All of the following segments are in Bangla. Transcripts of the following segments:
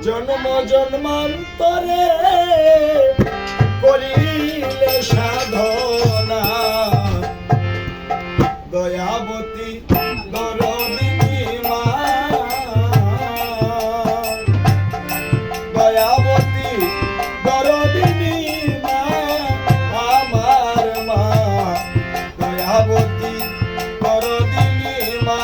জন্ম জন্মান্তরে করিলে সাধনা দয়াবতী দরদিনী মা দয়াবতী দরদিনী মা আমার মা দয়াবতী দরদিনী মা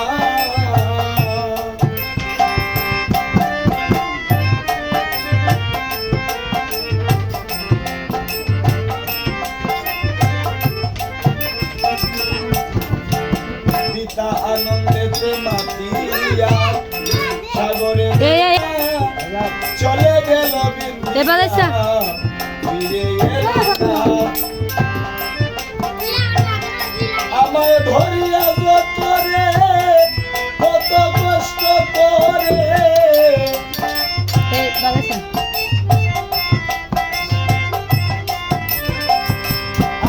আনন্দেতে মাতিয়া সাগরে চলে গেল আমায় ধরিয়া করে কত কষ্ট করে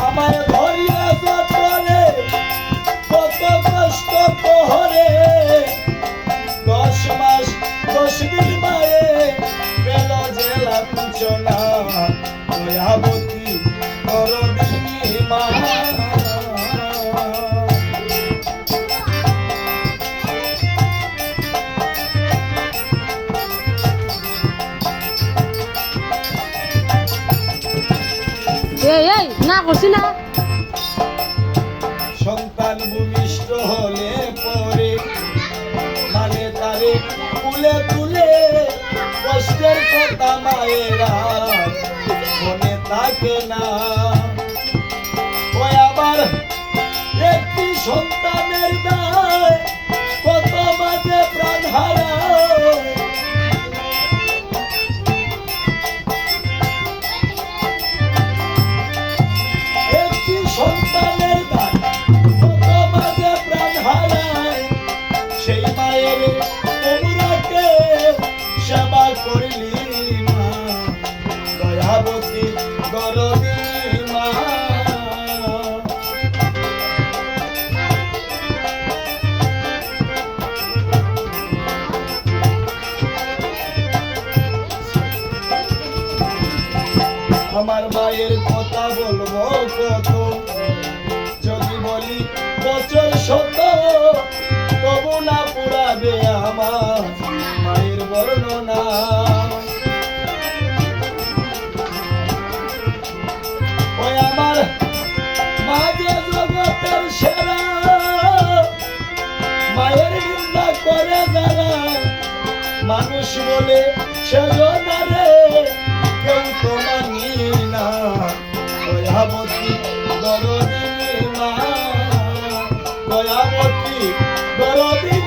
আমায় ধরিয়া করে কত কষ্ট করে 10 মাস 10 দিন মায়ে পেল যে লাঞ্ছনা দয়াবতী দরদিনী মা এই না করছি না সন্তান ভূমিষ্ঠ হলে পরে মানে তারে তুলে তুলে কষ্টের কথা মায়েরা মনে থাকে না ওই আবার একটি সন্তানের দায় কত মাঝে প্রাণ হারায় একটি সন্তানের দায় কত মাঝে প্রাণ হারায় সেই মায়ের তোমরাকে সেবা করলি মা দয়াবতী দরদিনী মা আমার মায়ের কথা বলবো কত যদি বলি বছর শত তবু না পুরাবে আমার মায়ের বর্ণনা ওই আমার মা যে জগতের সেরা মায়ের নিন্দা করে যারা মানুষ বলে সেজনারে কেউ তো মানি না দয়াবতী দরদিনী মা দয়াবতী দরদিনী